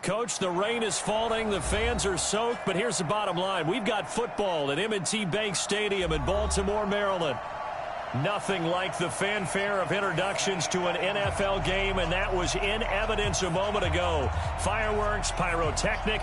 Coach, the rain is falling, the fans are soaked, but here's the bottom line. We've got football at M&T Bank Stadium in Baltimore, Maryland. Nothing like the fanfare of introductions to an NFL game, and that was in evidence a moment ago. Fireworks, pyrotechnic.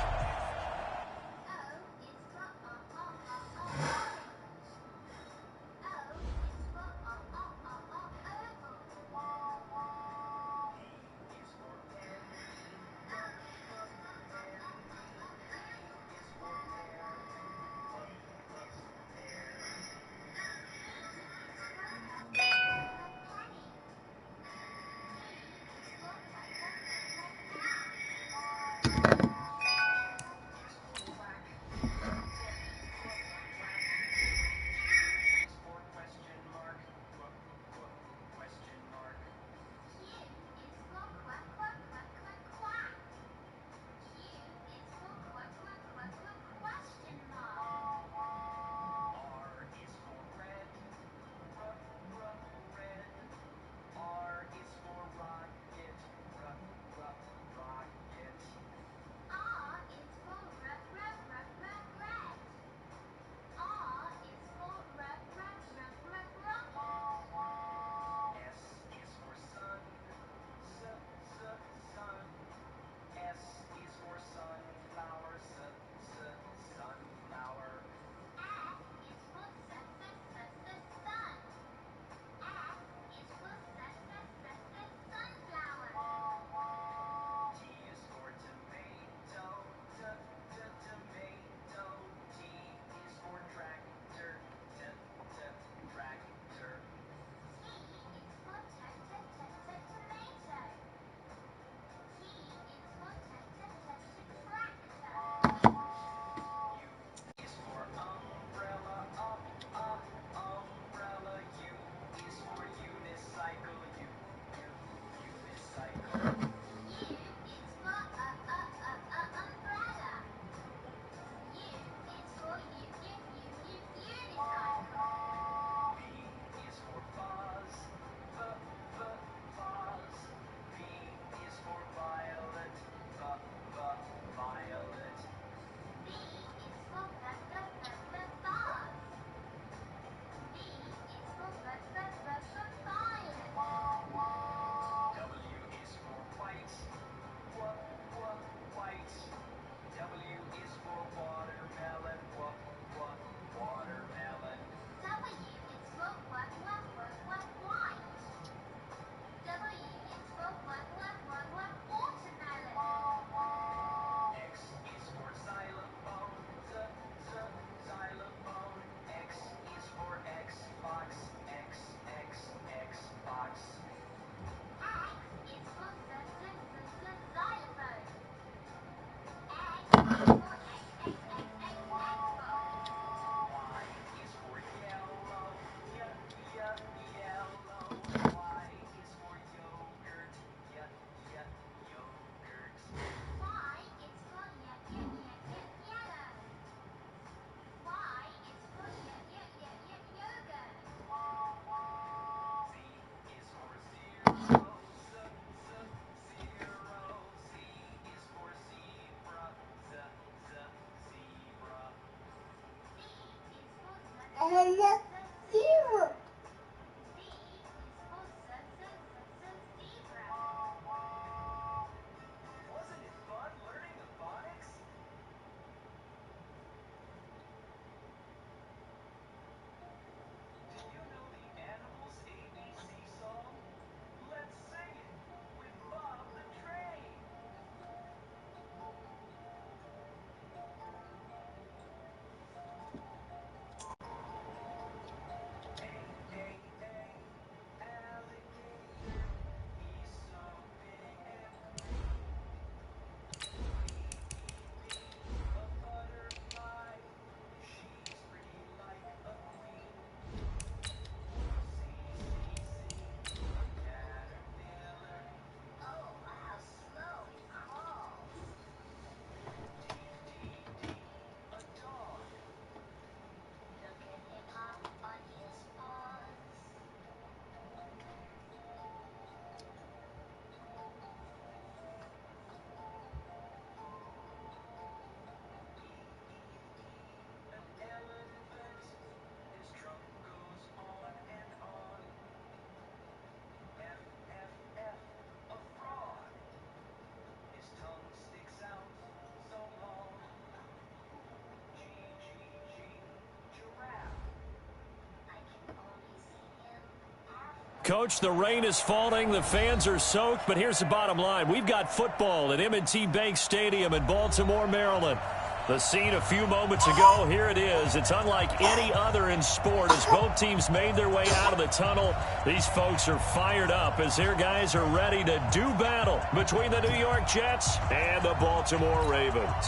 Coach, the rain is falling, the fans are soaked, but here's the bottom line. We've got football at M&T Bank Stadium in Baltimore, Maryland. The scene a few moments ago, here it is. It's unlike any other in sport as both teams made their way out of the tunnel. These folks are fired up as their guys are ready to do battle between the New York Jets and the Baltimore Ravens.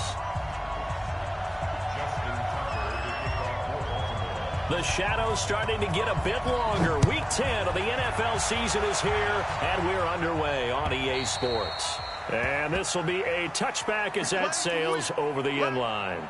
The shadow's starting to get a bit longer. Week 10 of the NFL season is here, and we're underway on EA Sports. And this will be a touchback as that sails over the end line.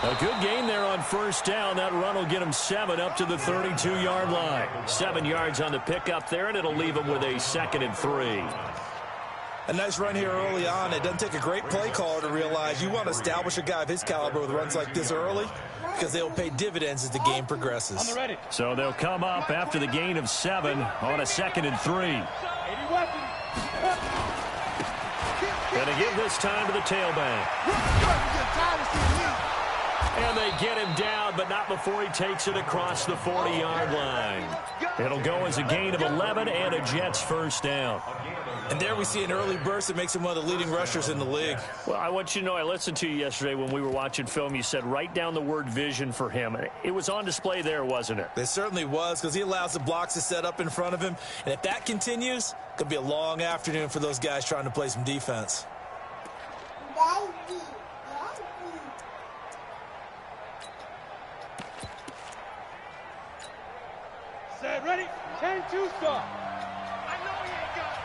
A good gain there on first down. That run will get him 7 up to the 32-yard line. 7 yards on the pickup there, and it'll leave him with a 2nd and 3. A nice run here early on. It doesn't take a great play caller to realize you want to establish a guy of his caliber with runs like this early because they'll pay dividends as the game progresses. So they'll come up after the gain of 7 on a 2nd and 3. Going to give this time to the tailback. And they get him down, but not before he takes it across the 40-yard line. It'll go as a gain of 11 and a Jets first down. And there we see an early burst that makes him one of the leading rushers in the league. Well, I want you to know, I listened to you yesterday when we were watching film. You said write down the word vision for him. It was on display there, wasn't it? It certainly was, because he allows the blocks to set up in front of him. And if that continues, it could be a long afternoon for those guys trying to play some defense. Set, ready, 10-2 start. I know he ain't got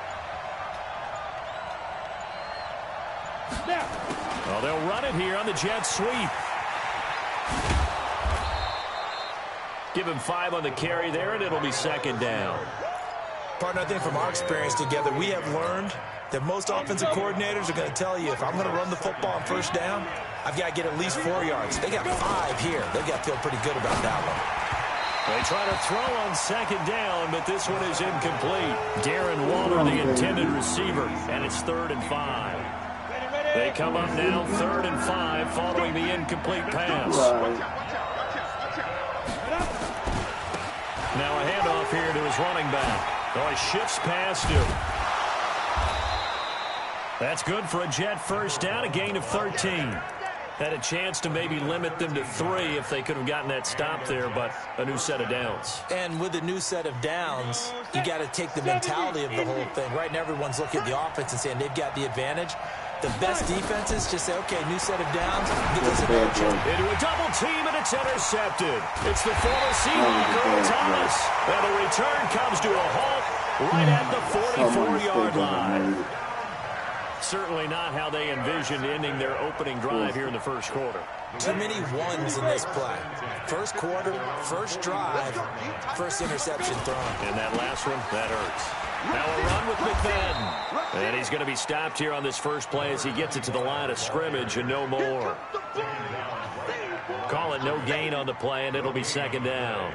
it. Now. Well, they'll run it here on the jet sweep. Give him 5 on the carry there, and it'll be 2nd down. Partner, I think from our experience together, we have learned that most offensive coordinators are going to tell you, if I'm going to run the football on first down, I've got to get at least 4 yards. They got 5 here. They've got to feel pretty good about that one. They try to throw on 2nd down, but this one is incomplete. Darren Waller, the intended receiver, and it's 3rd and 5. They come up now 3rd and 5 following the incomplete pass. Now a handoff here to his running back. Oh, he shifts past him. That's good for a Jet first down, a gain of 13. Had a chance to maybe limit them to 3 if they could have gotten that stop there, but a new set of downs. And with a new set of downs, you got to take the mentality of the whole thing. Right now, everyone's looking at the offense and saying they've got the advantage. The best defenses just say, okay, new set of downs, get this advantage. Into a double team, and it's intercepted. It's the former Seahawk, Earl Thomas. And the return comes to a halt right at the 44-yard line. Certainly not how they envisioned ending their opening drive here in the first quarter. Too many ones in this play. First quarter, first drive, first interception thrown. And that last one, that hurts. Now a run with McFadden. And he's going to be stopped here on this first play as he gets it to the line of scrimmage and no more. Call it no gain on the play, and it'll be 2nd down.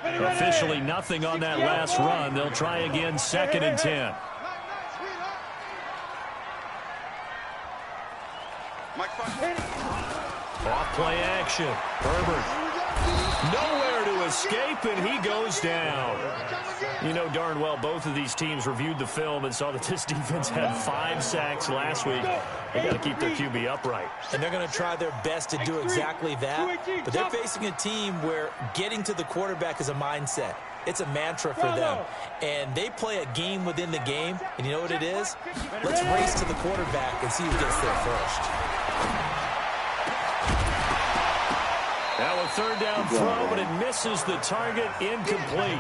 Officially nothing on that last run. They'll try again 2nd and 10. Off play action. Herbert. Nowhere to escape, and he goes down. You know darn well both of these teams reviewed the film and saw that this defense had 5 sacks last week. They got to keep their QB upright. And they're going to try their best to do exactly that. But they're facing a team where getting to the quarterback is a mindset. It's a mantra for them. And they play a game within the game. And you know what it is? Let's race to the quarterback and see who gets there first. Now a third down throw, but it misses the target, incomplete.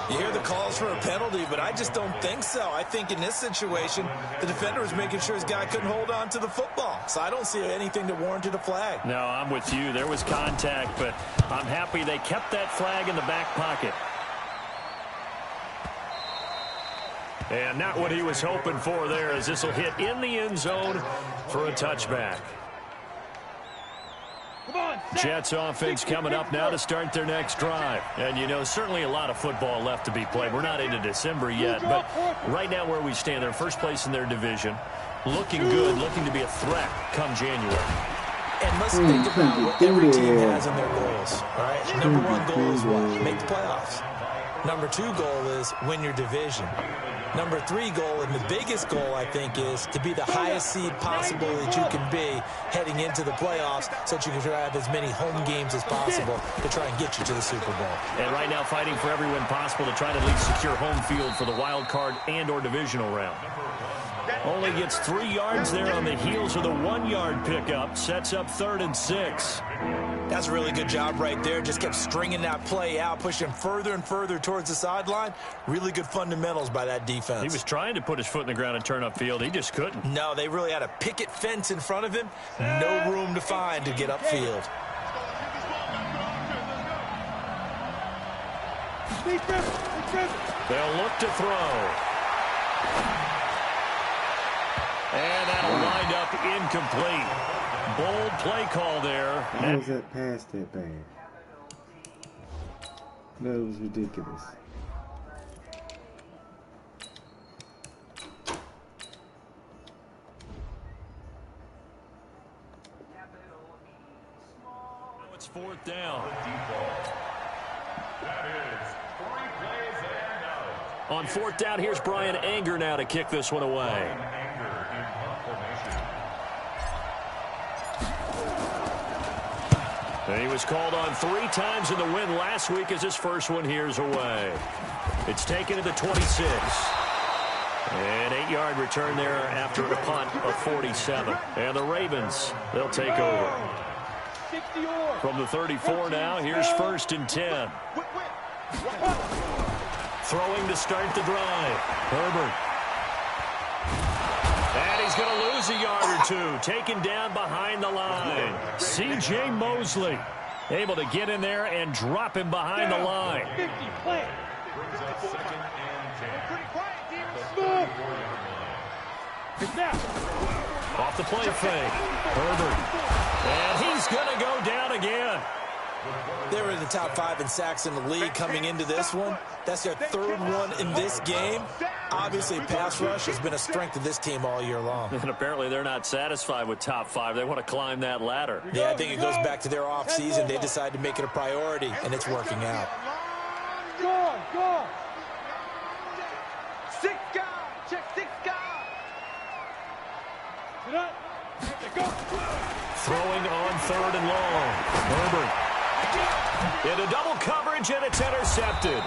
You hear the calls for a penalty, but I just don't think so. I think in this situation, the defender was making sure his guy couldn't hold on to the football. So I don't see anything that warranted a flag. No, I'm with you. There was contact, but I'm happy they kept that flag in the back pocket. And not what he was hoping for there, as this will hit in the end zone for a touchback. Jets offense coming up now to start their next drive. And, you know, certainly a lot of football left to be played. We're not into December yet, but right now where we stand, they're first place in their division. Looking good, looking to be a threat come January. And let's think about what every team has in their goals. All right? Number one goal is what? Make the playoffs. Number two goal is win your division. Number three goal, and the biggest goal, I think, is to be the highest seed possible that you can be heading into the playoffs so that you can have as many home games as possible to try and get you to the Super Bowl. And right now fighting for every win possible to try to at least secure home field for the wild card and or divisional round. Only gets 3 yards there on the heels of the 1-yard pickup. Sets up 3rd and 6. That's a really good job right there. Just kept stringing that play out, pushing further and further towards the sideline. Really good fundamentals by that defense. He was trying to put his foot in the ground and turn upfield. He just couldn't. No, they really had a picket fence in front of him. No room to find to get upfield. They'll look to throw. And that'll wind up incomplete. Bold play call there. How was that pass that bad? That was ridiculous. Now it's 4th down. On 4th down, here's Brian Anger now to kick this one away. And he was called on 3 times in the win last week as his first one here's away. It's taken to the 26. An 8-yard return there after a punt of 47. And the Ravens, they'll take over. From the 34 now, here's 1st and 10. Throwing to start the drive. Herbert. And he's going to lose a yard or two. Taken down behind the line. C.J. Mosley able to get in there and drop him behind the line. Off the play fake. Herbert. And he's going to go down again. They were in the top 5 in sacks in the league coming into this one. That's their 3rd one in this game. Obviously, pass rush has been a strength of this team all year long. And apparently they're not satisfied with top 5. They want to climb that ladder. Yeah, I think it goes back to their offseason. They decided to make it a priority, and it's working out. Go! 6 guys! Check 6 guys! Throwing on 3rd and long. Herbert. Into double coverage, and it's intercepted.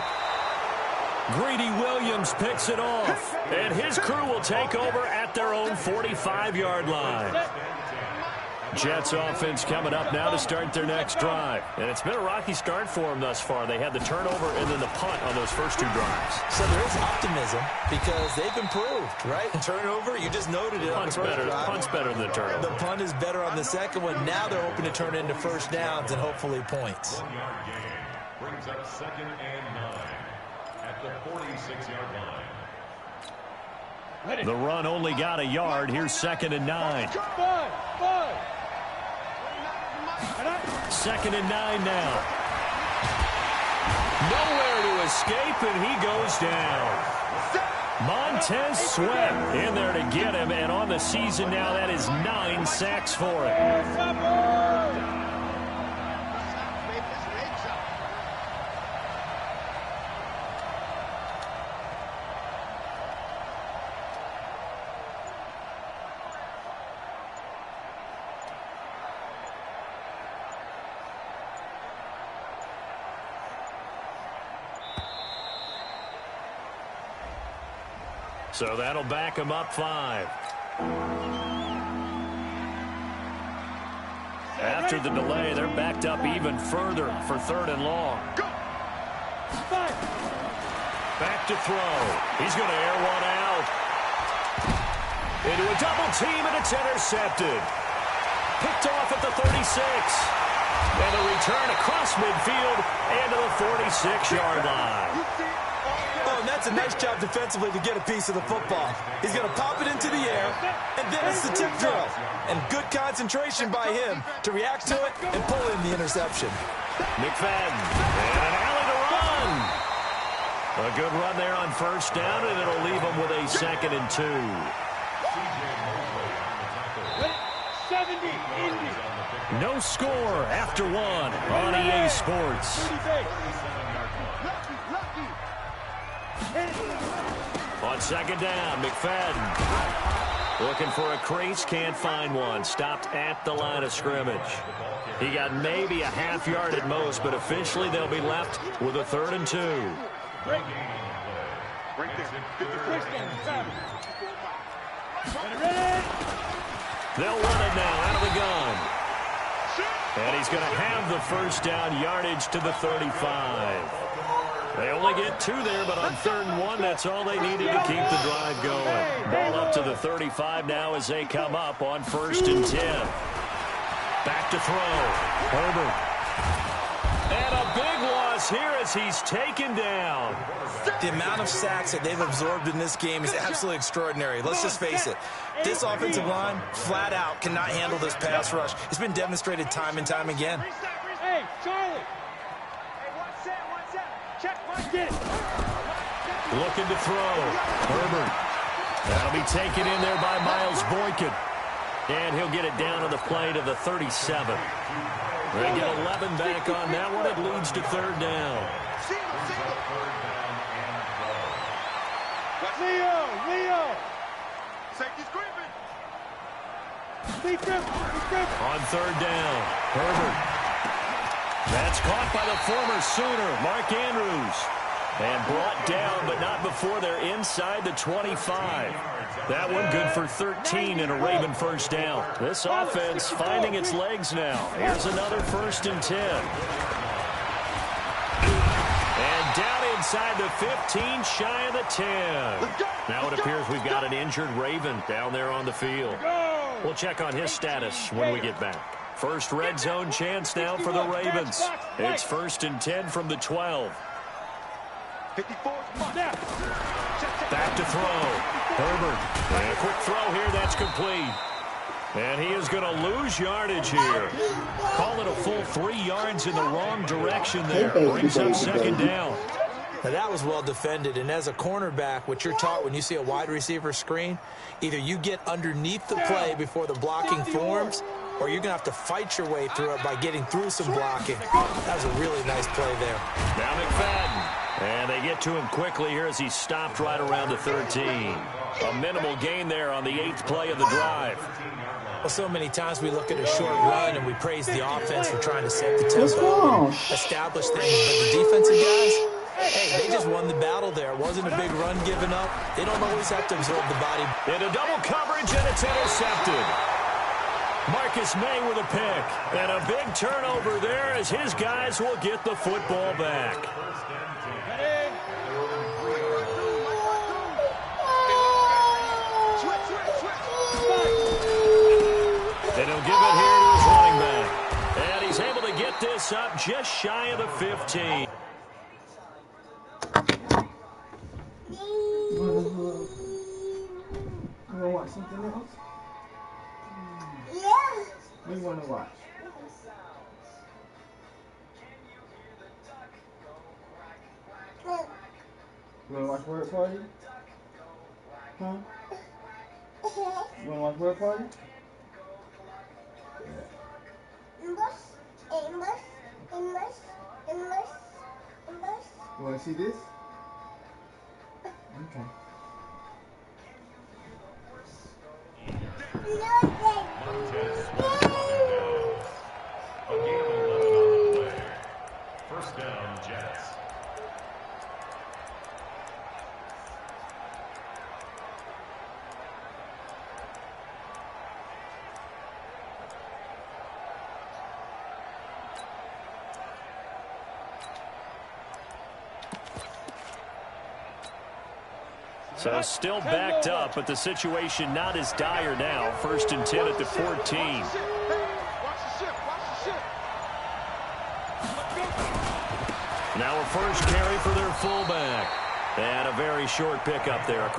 Greedy Williams picks it off, and his crew will take over at their own 45-yard line. Jets offense coming up now to start their next drive. And it's been a rocky start for them thus far. They had the turnover and then the punt on those first 2 drives. So there is optimism because they've improved, right? Turnover, you just noted it. Punt's better than the turnover. The punt is better on the second one. Now they're hoping to turn into first downs and hopefully points. Brings up 2nd and 9 at the 46-yard line. The run only got a yard. Here's 2nd and 9. 2nd and 9 now. Nowhere to escape, and he goes down. Montez Sweat in there to get him, and on the season now, that is 9 sacks for him. So that'll back him up 5. After the delay, they're backed up even further for 3rd and long. Back to throw. He's going to air one out. Into a double team, and it's intercepted. Picked off at the 36. And a return across midfield and to the 46-yard line. Oh, and that's a nice job defensively to get a piece of the football. He's going to pop it into the air, and then it's the tip drill. And good concentration by him to react to it and pull in the interception. McFadden, and an alley to run. A good run there on 1st down, and it'll leave him with a 2nd and 2. 70, Indy. No score after 1 on EA Sports. On 2nd down, McFadden looking for a crease, can't find one. Stopped at the line of scrimmage. He got maybe a half yard at most, but officially they'll be left with a 3rd and 2. Right there. Get the first down. Ready? They'll run it now out of the gun. And he's going to have the 1st down yardage to the 35. They only get 2 there, but on 3rd and 1, that's all they needed to keep the drive going. Ball up to the 35 now as they come up on 1st and 10. Back to throw. Herbert. And a big loss here as he's taken down. The amount of sacks that they've absorbed in this game is absolutely extraordinary. Let's just face it. This offensive line, flat out, cannot handle this pass rush. It's been demonstrated time and time again. Hey, Charlie. Hey, one set. Check, get it. Looking to throw. Herbert. That'll be taken in there by Miles Boykin. And he'll get it down to the play to the 37. They get 11 back on that one. It leads to 3rd down. Leo. Safety's creeping. On 3rd down, Herbert. That's caught by the former Sooner, Mark Andrews. And brought down, but not before they're inside the 25. That one good for 13 and a Raven 1st down. This offense finding its legs now. Here's another 1st and 10. And down inside the 15, shy of the 10. Now it appears we've got an injured Raven down there on the field. We'll check on his status when we get back. First red zone chance now for the Ravens. It's 1st and 10 from the 12. 54. Back to throw. Herbert. And a quick throw here. That's complete. And he is going to lose yardage here. Call it a full 3 yards in the wrong direction there. Brings up 2nd down. Now that was well defended, and as a cornerback, what you're taught when you see a wide receiver screen, either you get underneath the play before the blocking forms, or you're going to have to fight your way through it by getting through some blocking. That was a really nice play there. Now McFadden. And they get to him quickly here as he stopped right around the 13. A minimal gain there on the 8th play of the drive. Well, so many times we look at a short run and we praise the offense for trying to set the tempo, establish things. But the defensive guys, hey, they just won the battle there. It wasn't a big run given up. They don't always have to absorb the body. Into double coverage, and it's intercepted. Marcus May with a pick. And a big turnover there as his guys will get the football back. And he'll give it here to his running back. And he's able to get this up just shy of the 15. You want to watch something else? Yeah. What do you want to watch? You want to watch Word Party? Huh? You want to watch Word Party? You want to see this? Okay. A game of 11 on the way. 1st down, Jets. So still backed up, but the situation not as dire now. 1st and 10 at the 14. Now a first carry for their fullback. And a very short pickup there.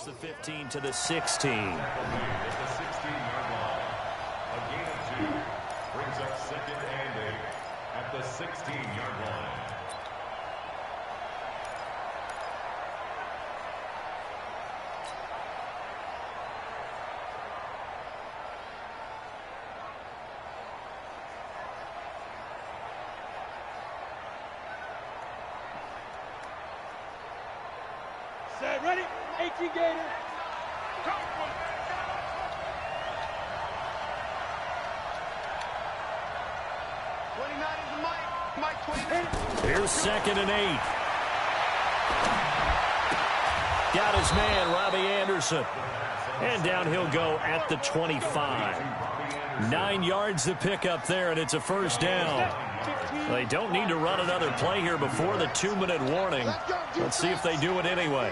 The 15 to the 16. At the 16-yard line. A gain of 2 brings up 2nd and 8 at the 16-yard line. Set, ready? 18 Gator. Go. 29 is the Mike. Mike 29. Here's 2nd and 8. Got his man, Robbie Anderson. And down he'll go at the 25. 9 yards to pick up there, and it's a first down. They don't need to run another play here before the 2-minute warning. Let's see if they do it anyway.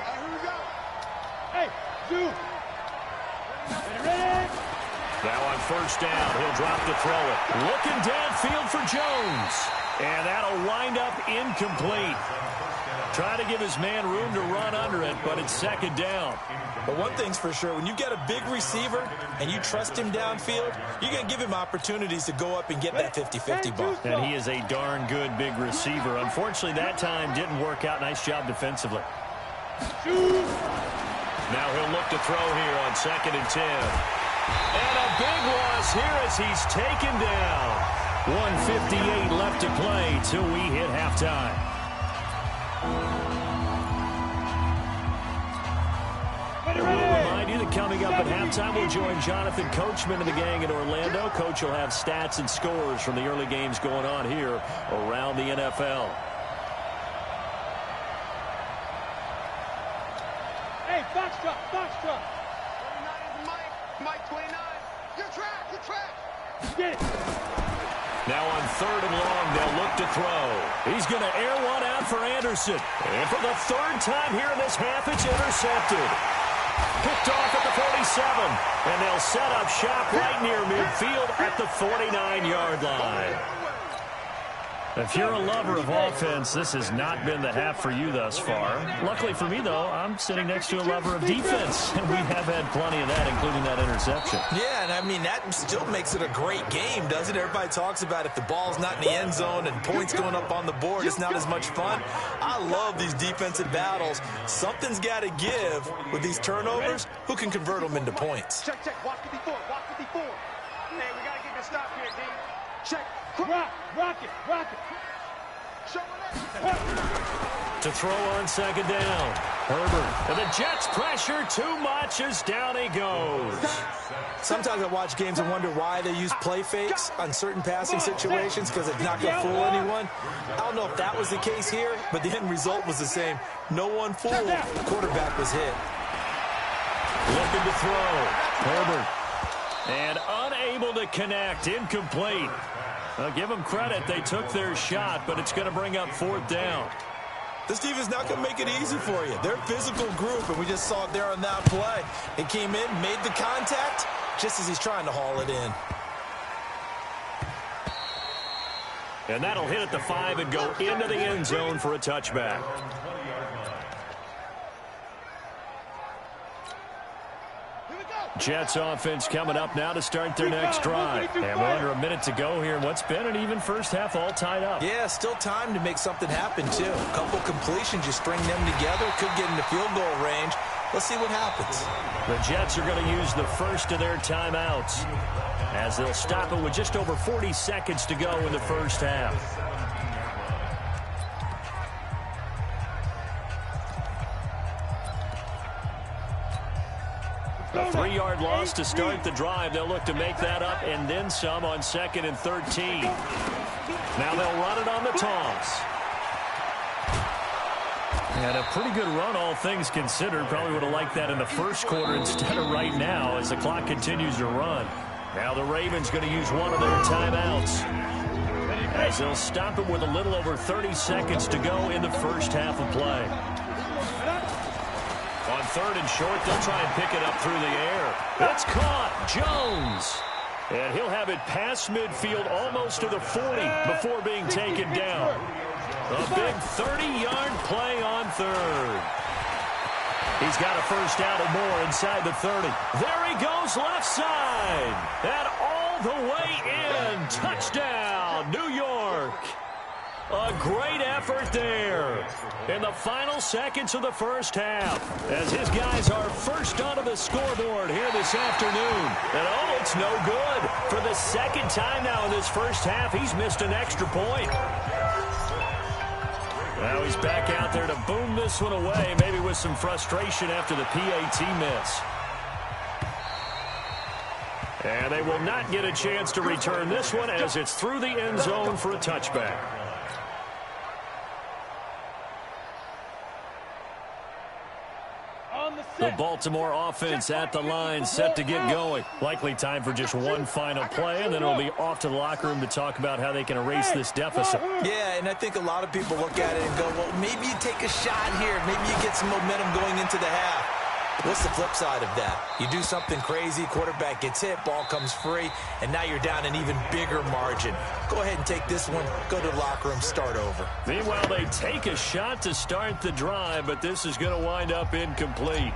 Hey, two. Ready? Now on first down, he'll drop to throw it. Looking downfield for Jones. And that'll wind up incomplete. Trying to give his man room to run under it, but it's 2nd down. But one thing's for sure, when you've got a big receiver and you trust him downfield, you're going to give him opportunities to go up and get that 50-50 ball. And he is a darn good big receiver. Unfortunately, that time didn't work out. Nice job defensively. Now he'll look to throw here on 2nd and 10. And a big loss here as he's taken down. 1:58 left to play till we hit halftime. And we'll remind you that coming up at halftime, we'll join Jonathan Coachman and the gang in Orlando. Coach will have stats and scores from the early games going on here around the NFL. Hey, box truck. 29 is Mike. Mike 29. Your track. Get it. Now on 3rd and long, they'll look to throw. He's going to air one out for Anderson. And for the 3rd time here in this half, it's intercepted. Picked off at the 47. And they'll set up shop right near midfield at the 49-yard line. If you're a lover of offense, this has not been the half for you thus far. Luckily for me, though, I'm sitting next to a lover of defense, and we have had plenty of that, including that interception. Yeah, and I mean, that still makes it a great game, doesn't it? Everybody talks about if the ball's not in the end zone and points going up on the board, it's not as much fun. I love these defensive battles. Something's got to give with these turnovers. Who can convert them into points? Check. Watch it before. Hey, we got to get this stop here, D. Check. Rock it. Show it. To throw on 2nd down. Herbert. And the Jets pressure too much as down he goes. Sometimes I watch games and wonder why they use play fakes on certain passing situations because it's not going to fool anyone. I don't know if that was the case here, but the end result was the same. No one fooled. The quarterback was hit. Looking to throw. Herbert. And unable to connect. Incomplete. I'll give them credit. They took their shot, but it's going to bring up 4th down. This defense is not going to make it easy for you. They're a physical group, and we just saw it there on that play. It came in, made the contact, just as he's trying to haul it in. And that'll hit at the 5 and go into the end zone for a touchback. Jets offense coming up now to start their next drive. And we're under a minute to go here in what's been an even first half, all tied up. Yeah, still time to make something happen, too. A couple completions, you string them together, could get into field goal range. Let's see what happens. The Jets are going to use the first of their timeouts as they'll stop it with just over 40 seconds to go in the first half. A 3-yard loss to start the drive. They'll look to make that up and then some on 2nd and 13. Now they'll run it on the toss. And a pretty good run, all things considered. Probably would have liked that in the first quarter instead of right now as the clock continues to run. Now the Ravens going to use one of their timeouts as they'll stop it with a little over 30 seconds to go in the first half of play. On 3rd and short, they'll try and pick it up through the air. It's caught. Jones. And he'll have it past midfield almost to the 40 before being taken down. A big 30-yard play on 3rd. He's got a first down or more inside the 30. There he goes left side. And all the way in. Touchdown, New York. A great effort there in the final seconds of the first half as his guys are first onto the scoreboard here this afternoon. And oh, it's no good. For the second time now in this first half, he's missed an extra point. Now he's back out there to boom this one away, maybe with some frustration after the PAT miss. And they will not get a chance to return this one as it's through the end zone for a touchback. The Baltimore offense at the line, set to get going. Likely time for just one final play, and then it'll be off to the locker room to talk about how they can erase this deficit. Yeah, and I think a lot of people look at it and go, well, maybe you take a shot here. Maybe you get some momentum going into the half. What's the flip side of that? You do something crazy, quarterback gets hit, ball comes free, and now you're down an even bigger margin. Go ahead and take this one, go to the locker room, start over. Meanwhile, they take a shot to start the drive, but this is going to wind up incomplete.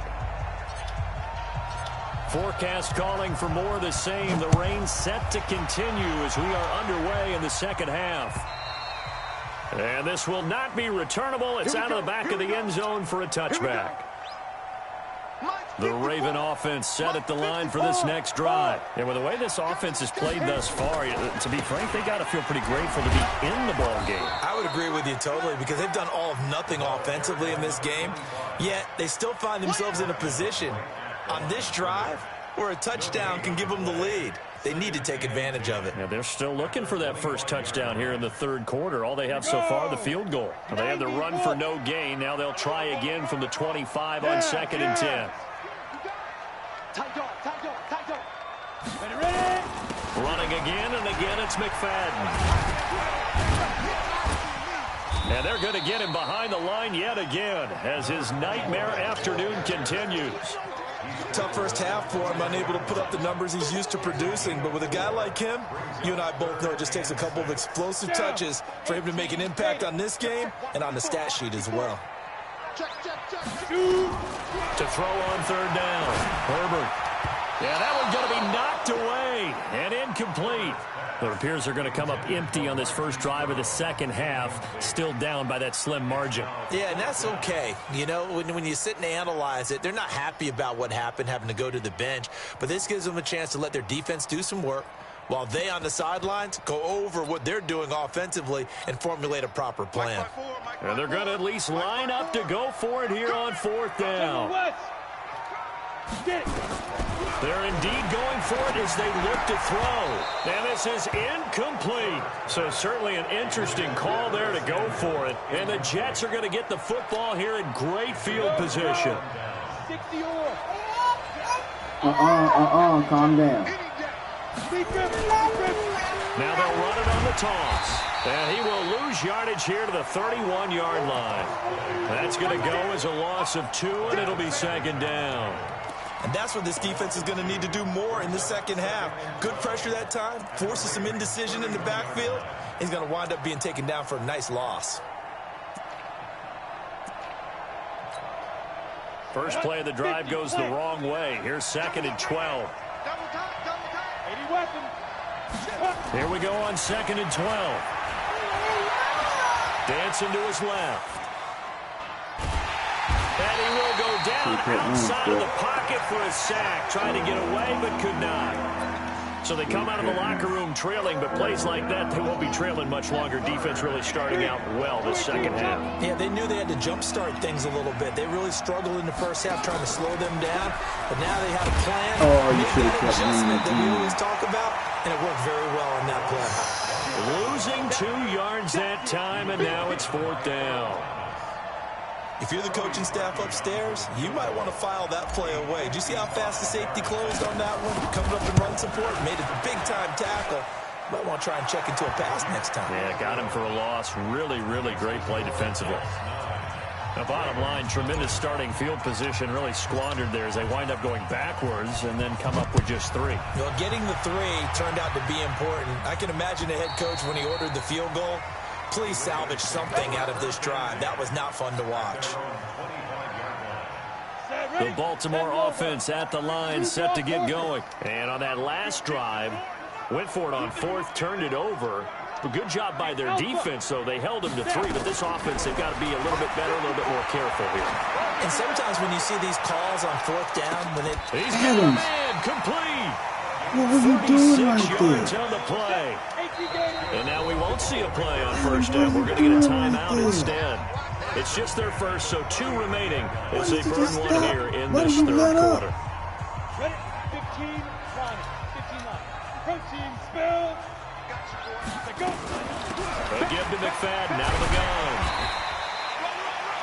Forecast calling for more of the same. The rain set to continue as we are underway in the second half. And this will not be returnable. It's out of the back of the end zone for a touchback. The Raven offense set at the line for this next drive. And with the way this offense has played thus far, to be frank, they got to feel pretty grateful to be in the ball game. I would agree with you totally because they've done all of nothing offensively in this game, yet they still find themselves in a position on this drive where a touchdown can give them the lead. They need to take advantage of it. Yeah, they're still looking for that first touchdown here in the third quarter. All they have so far, the field goal. They had the run for no gain. Now they'll try again from the 25 on 2nd and 10. Running again, and again it's McFadden. And they're going to get him behind the line yet again as his nightmare afternoon continues. Tough first half for him, unable to put up the numbers he's used to producing. But with a guy like him, you and I both know it just takes a couple of explosive touches for him to make an impact on this game and on the stat sheet as well. To throw on 3rd down. Herbert. Yeah, that one's going to be knocked away and incomplete. It appears they're going to come up empty on this first drive of the second half, still down by that slim margin. Yeah, and that's okay. You know, when you sit and analyze it, they're not happy about what happened, having to go to the bench. But this gives them a chance to let their defense do some work while they on the sidelines go over what they're doing offensively and formulate a proper plan. And they're going to at least line up to go for it here on 4th down. They're indeed going for it as they look to throw. And this is incomplete. So certainly an interesting call there to go for it. And the Jets are going to get the football here in great field position. Calm down. Now they'll run it on the toss. And he will lose yardage here to the 31-yard line. That's going to go as a loss of 2, and it'll be 2nd down. And that's what this defense is going to need to do more in the second half. Good pressure that time, forces some indecision in the backfield. He's going to wind up being taken down for a nice loss. First play of the drive goes the wrong way. Here's 2nd and 12. Here we go on 2nd and 12. Dancing to his left. And he will go down outside of the pocket for a sack. Trying to get away, but could not. So they come out of the locker room trailing, but plays like that, they won't be trailing much longer. Defense really starting out well this second half. Yeah, they knew they had to jumpstart things a little bit. They really struggled in the first half trying to slow them down, but now they had a plan. Oh, you should that have kept adjustment that we running. always talk about, and it worked very well on that play. Losing 2 yards that time, and now it's 4th down. If you're the coaching staff upstairs, you might want to file that play away. Did you see how fast the safety closed on that one? Coming up in run support, made a big-time tackle. Might want to try and check into a pass next time. Yeah, got him for a loss. Really, really great play defensively. The bottom line, tremendous starting field position, really squandered there as they wind up going backwards and then come up with just 3. Well, getting the 3 turned out to be important. I can imagine the head coach when he ordered the field goal. Please salvage something out of this drive. That was not fun to watch. The Baltimore offense at the line, set to get going. And on that last drive, went for it on 4th, turned it over. A good job by their defense, though. They held them to 3, but this offense, they've got to be a little bit better, a little bit more careful here. And sometimes when you see these calls on 4th down, when it... He's got a man complete. What were you doing right 46 there? yards on the play. And now we won't see a play on 1st down. We're going to get a timeout instead. It's just their first, so 2 remaining as they burn one here in this 3rd quarter. Ready? 15 line. 15 line. Protein spill. Go. A give to McFadden out of the gun.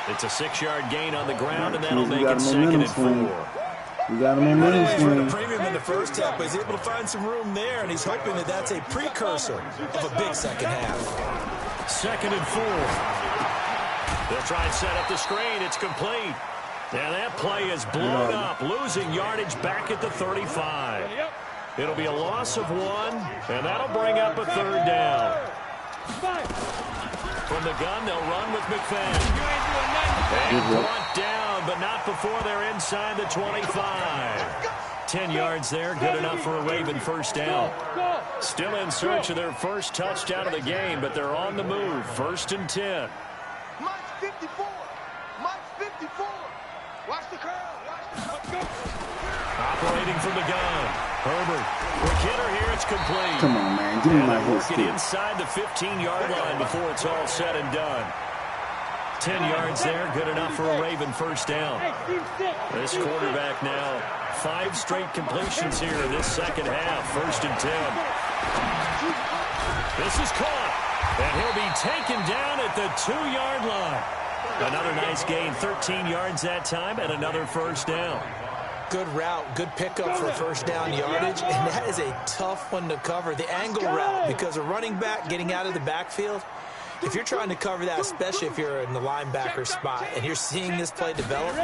It's a 6-yard gain on the ground, and that'll make it 2nd and 4. We got him on momentum For swing. the premium in the first half, but he's able to find some room there, and he's hoping that that's a precursor of a big second half. 2nd and 4. They'll try and set up the screen. It's complete. And that play is blown up, losing yardage back at the 35. It'll be a loss of 1, and that'll bring up a 3rd down. From the gun, they'll run with McFadden. And brought down, but not before they're inside the 25. 10 yards there, good enough for a Raven 1st down. Still in search of their first touchdown of the game, but they're on the move. 1st and 10. Mike's 54. Mike's 54. Watch the crowd. Watch the Operating from the gun. Herbert. Quick hitter here. It's complete. Come on, man. Give me my hit Working stick. inside the 15-yard line before it's all said and done. 10 yards there. Good enough for a Raven 1st down. This quarterback now 5 straight completions here in this second half. 1st and 10. This is caught. And he'll be taken down at the 2-yard line. Another nice gain. 13 yards that time and another 1st down. Good route, good pickup for 1st down yardage, and that is a tough one to cover. The angle route, because a running back getting out of the backfield, if you're trying to cover that, especially if you're in the linebacker spot and you're seeing this play develop,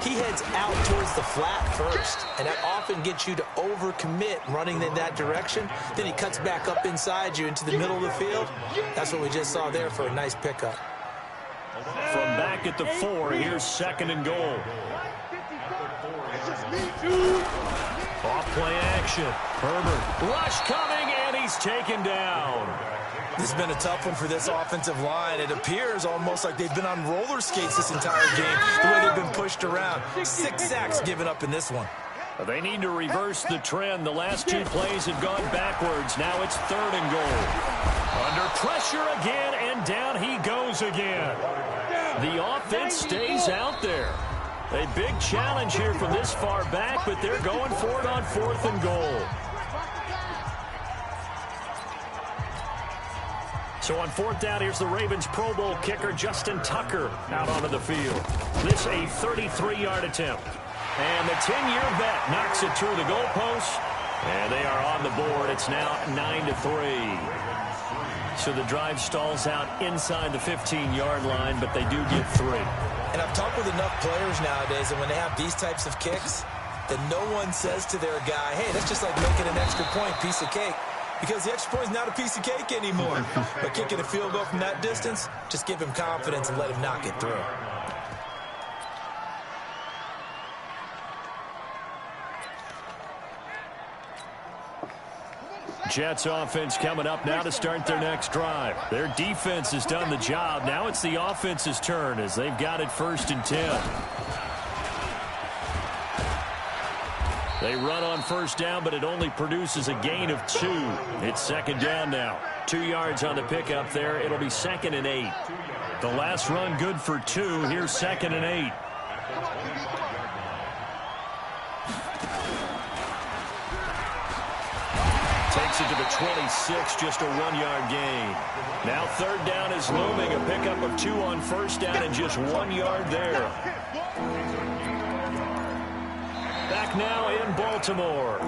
he heads out towards the flat first, and that often gets you to overcommit running in that direction. Then he cuts back up inside you into the middle of the field. That's what we just saw there for a nice pickup. From back at the 4, here's 2nd and goal. Off play action. Herbert. Rush coming, and he's taken down. This has been a tough one for this offensive line. It appears almost like they've been on roller skates this entire game, the way they've been pushed around. 6 sacks given up in this one. They need to reverse the trend. The last 2 plays have gone backwards. Now it's 3rd and goal. Under pressure again, and down he goes again. The offense stays out there. A big challenge here from this far back, but they're going for it on 4th and goal. So on 4th down, here's the Ravens Pro Bowl kicker Justin Tucker out onto the field. This a 33-yard attempt. And the 10-year vet knocks it through the goalpost. And they are on the board. It's now 9-3. So the drive stalls out inside the 15-yard line, but they do get 3. And I've talked with enough players nowadays, and when they have these types of kicks, that no one says to their guy, hey, that's just like making an extra point, piece of cake. Because the extra point is not a piece of cake anymore. But kicking a field goal from that distance, just give him confidence and let him knock it through. Jets offense coming up now to start their next drive. Their defense has done the job. Now it's the offense's turn as they've got it 1st and 10. They run on first down, but it only produces a gain of 2. It's second down now. 2 yards on the pickup there. It'll be 2nd and 8. The last run good for 2. Here's 2nd and 8. Takes it to the 26, just a 1-yard gain. Now 3rd down is looming. A pickup of 2 on first down and just 1 yard there. Back now in Baltimore.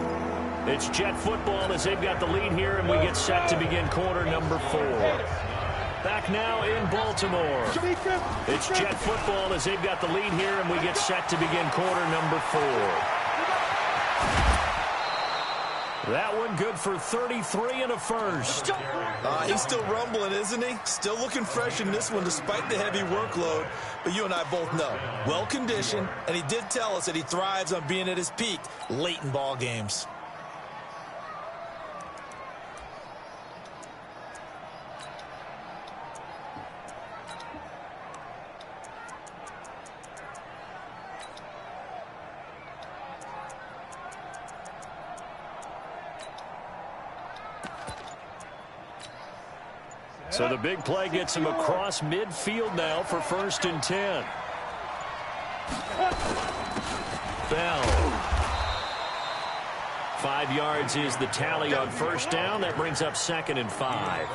It's Jet football as they've got the lead here, and we get set to begin quarter number 4. Back now in Baltimore. It's Jet football as they've got the lead here, and we get set to begin quarter number 4. That one good for 33 and a first. He's still rumbling, isn't he? Still looking fresh in this one despite the heavy workload. But you and I both know, well-conditioned, and he did tell us that he thrives on being at his peak late in ball games. So the big play gets him across midfield now for 1st and 10. Bell. 5 yards is the tally on first down. That brings up 2nd and 5.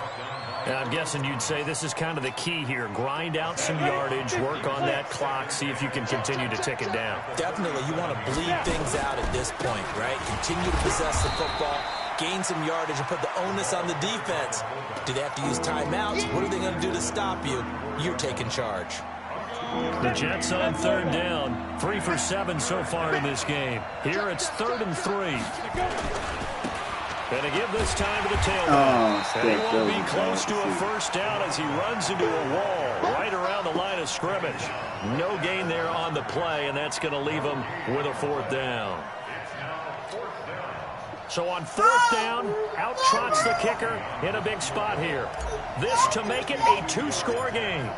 And I'm guessing you'd say this is kind of the key here. Grind out some yardage, work on that clock, see if you can continue to tick it down. Definitely, you want to bleed things out at this point, right? Continue to possess the football, gain some yardage, and put the onus on the defense. Do they have to use timeouts? What are they going to do to stop you? You're taking charge. The Jets on 3rd down. 3 for 7 so far in this game. Here it's 3rd and 3. Going to give this time to the tailback. And he won't be close to a first down as he runs into a wall right around the line of scrimmage. No gain there on the play, and that's going to leave him with a 4th down. So on 4th down, out trots the kicker in a big spot here. This to make it a 2-score game.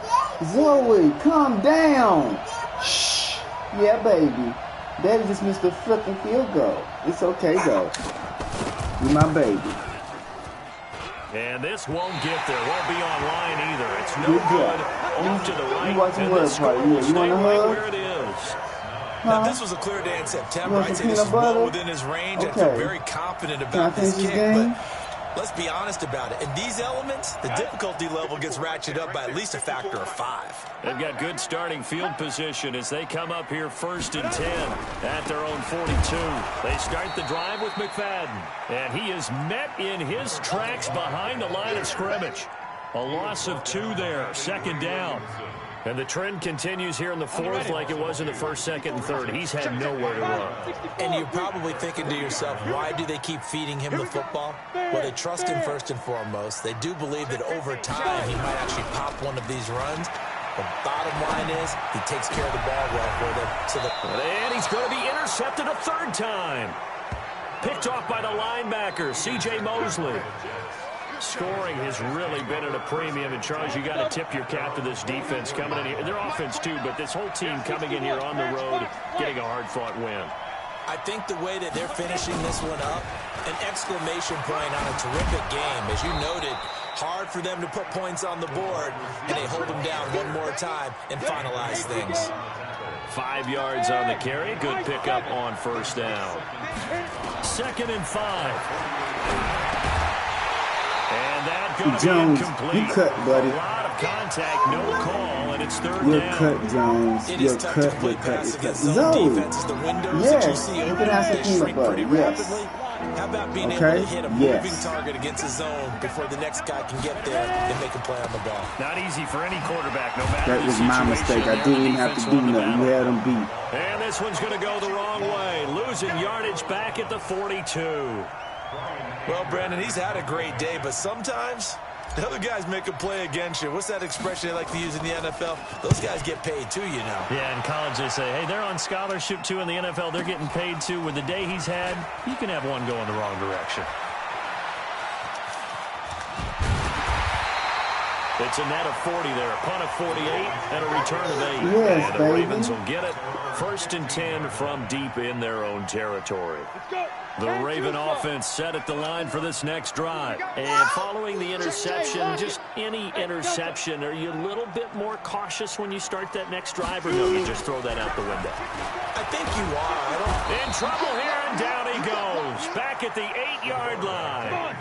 Zoe, calm down. Shh. Yeah, baby. Daddy just missed a freaking field goal. It's okay, though. You my baby. And this won't get there. Won't be online either. It's no good. Off to the right. You watching and word the score part. will You stay want a right hug? where it is. Now, this was a clear day in September. I'd say this is well within his range. I feel very confident about this kick, but let's be honest about it. In these elements, the difficulty level gets ratcheted up by at least a factor of 5. They've got good starting field position as they come up here 1st and 10 at their own 42. They start the drive with McFadden, and he is met in his tracks behind the line of scrimmage. A loss of 2 there, 2nd down. And the trend continues here in the 4th like it was in the 1st, 2nd, and 3rd. He's had nowhere to run. And you're probably thinking to yourself, why do they keep feeding him the football? Well, they trust him first and foremost. They do believe that over time he might actually pop one of these runs. The bottom line is he takes care of the ball well for them. And he's going to be intercepted a 3rd time. Picked off by the linebacker, C.J. Mosley. Scoring has really been at a premium, and Charles, you got to tip your cap to this defense coming in here. Their offense too, but this whole team coming in here on the road, getting a hard-fought win. I think the way that they're finishing this one up, an exclamation point on a terrific game. As you noted, hard for them to put points on the board, and they hold them down one more time and finalize things. 5 yards on the carry. Good pickup on first down. 2nd and 5. And that going to be incomplete. You cut, buddy. A lot of contact, no call, and it's 3rd You're down. cut, Jones. It You're is tough cut, to play you're cut, pass you're against cut. zone defenses. The windows that you see you open, can have some they peanut shrink butter. pretty Yes. rapidly. How about being able to hit a moving target against a zone before the next guy can get there and make a play on the ball? Not easy for any quarterback, no matter That the was my situation. mistake. I didn't even have to do nothing. You had them beat. And this one's going to go the wrong way. Losing yardage back at the 42. Well, Brandon, he's had a great day, but sometimes the other guys make a play against you. What's that expression they like to use in the NFL? Those guys get paid too, you know. Yeah, in college they say, hey, they're on scholarship too. In the NFL, they're getting paid too. With the day he's had, you can have one go in the wrong direction. It's a net of 40 there, a punt of 48, and a return of 8. Yes, and the Ravens will get it 1st and 10 from deep in their own territory. The Raven offense set at the line for this next drive. And following the interception, just any interception, are you a little bit more cautious when you start that next drive, or no, you just throw that out the window? I think you are. In trouble here, and down he goes. Back at the 8-yard line.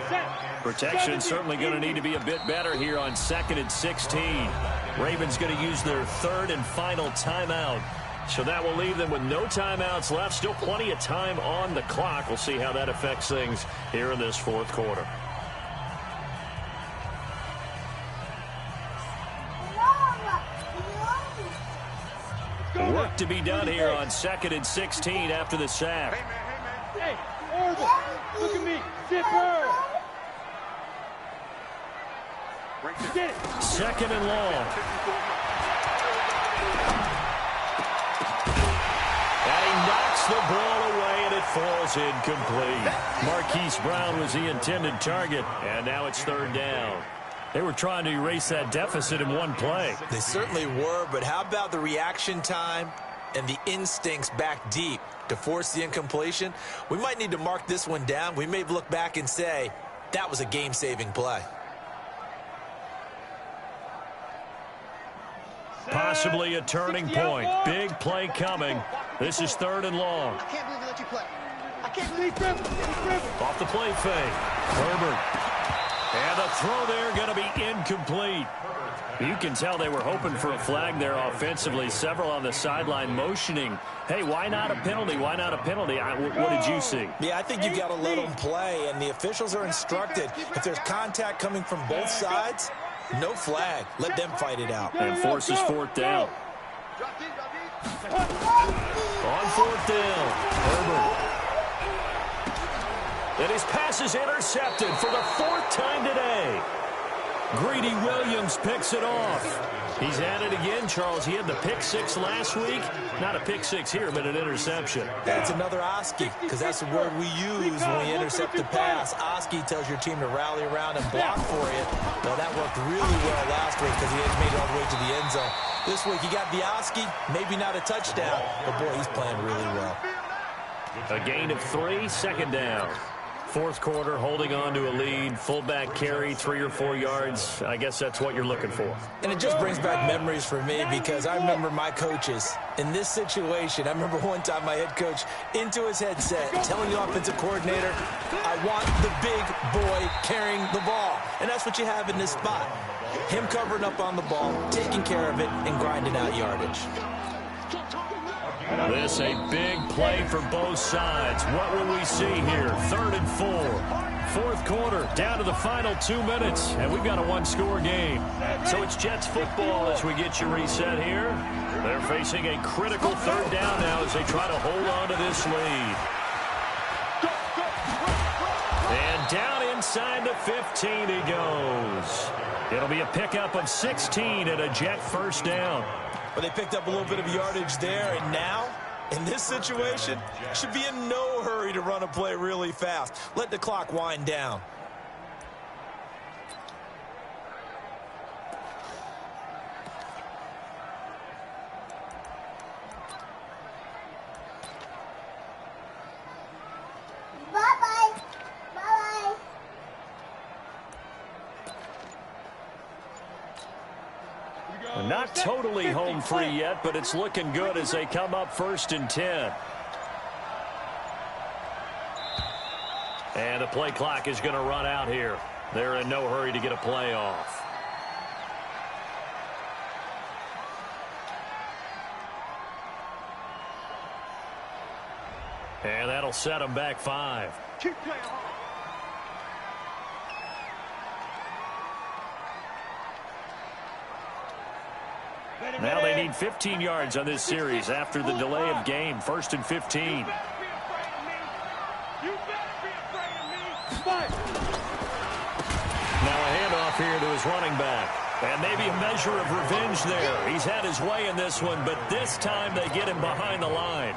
Protection certainly going to need to be a bit better here on 2nd and 16. Ravens going to use their 3rd and final timeout. So that will leave them with no timeouts left. Still plenty of time on the clock. We'll see how that affects things here in this 4th quarter. Work to be done here on 2nd and 16 after the sack. Hey, Orville, look at me. Zipper. Get it. 2nd and long. And he knocks the ball away, and it falls incomplete. Marquise Brown was the intended target, and now it's 3rd down. They were trying to erase that deficit in one play. They certainly were, but how about the reaction time and the instincts back deep to force the incompletion? We might need to mark this one down. We may look back and say, that was a game-saving play. Possibly a turning point. Big play coming. This is 3rd and long. I can't believe we let you play. I can't believe Off the play fake. Herbert. And the throw there going to be incomplete. You can tell they were hoping for a flag there offensively. Several on the sideline motioning, hey, why not a penalty? Why not a penalty? What did you see? Yeah, I think you've got to let them play, and the officials are instructed. If there's contact coming from both sides, no flag. Let them fight it out. And forces 4th down. On 4th down, Herbert. And his pass is intercepted for the 4th time today. Greedy Williams picks it off. He's at it again, Charles. He had the pick 6 last week. Not a pick 6 here, but an interception. That's another Oski, because that's the word we use when we intercept the pass. Oski tells your team to rally around and block for you. Well, that worked really well last week because he had made it all the way to the end zone. This week, he got the Oski, maybe not a touchdown, but boy, he's playing really well. A gain of 3, 2nd down. 4th quarter, holding on to a lead. Fullback carry, 3 or 4 yards. I guess that's what you're looking for. And it just brings back memories for me because I remember my coaches in this situation. I remember one time my head coach into his headset telling the offensive coordinator, I want the big boy carrying the ball. And that's what you have in this spot. Him covering up on the ball, taking care of it, and grinding out yardage. This a big play for both sides. What will we see here? 3rd and 4. 4th quarter, down to the final 2 minutes, and we've got a 1-score game. So it's Jets football as we get you reset here. They're facing a critical 3rd down now as they try to hold on to this lead. And down inside the 15 he goes. It'll be a pickup of 16 and a Jet 1st down. But they picked up a little bit of yardage there, and now, in this situation, should be in no hurry to run a play really fast. Let the clock wind down. Not totally home free yet, but it's looking good as they come up 1st and 10. And the play clock is going to run out here. They're in no hurry to get a play off. And that'll set them back 5. Keep playing hard. Now they need 15 yards on this series after the delay of game. 1st and 15. You better be afraid of me. Now a handoff here to his running back. And maybe a measure of revenge there. He's had his way in this one, but this time they get him behind the line.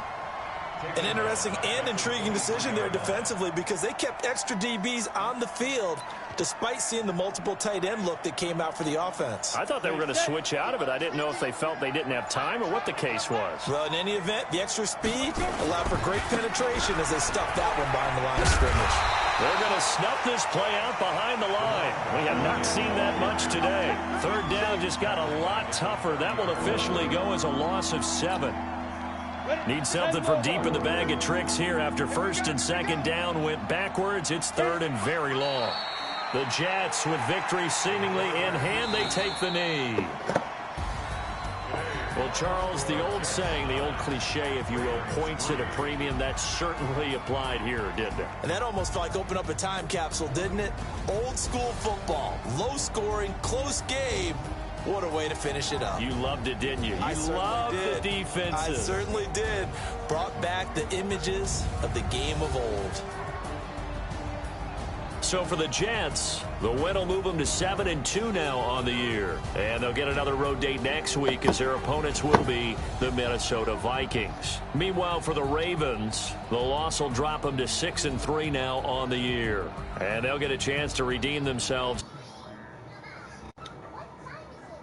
An interesting and intriguing decision there defensively because they kept extra DBs on the field despite seeing the multiple tight end look that came out for the offense. I thought they were going to switch out of it. I didn't know if they felt they didn't have time or what the case was. Well, in any event, the extra speed allowed for great penetration as they stuffed that one behind the line of scrimmage. They're going to snuff this play out behind the line. We have not seen that much today. Third down just got a lot tougher. That will officially go as a loss of 7. Need something from deep in the bag of tricks here after first and second down went backwards. It's third and very long. The Jets with victory seemingly in hand. They take the knee. Well, Charles, the old saying, the old cliche, if you will, points at a premium, that certainly applied here, didn't it? And that almost like opened up a time capsule, didn't it? Old school football, low scoring, close game. What a way to finish it up. You loved it, didn't you? I You loved the defenses. I certainly did. Brought back the images of the game of old. So for the Jets, the win will move them to 7-2 now on the year. And they'll get another road date next week as their opponents will be the Minnesota Vikings. Meanwhile, for the Ravens, the loss will drop them to 6-3 now on the year. And they'll get a chance to redeem themselves.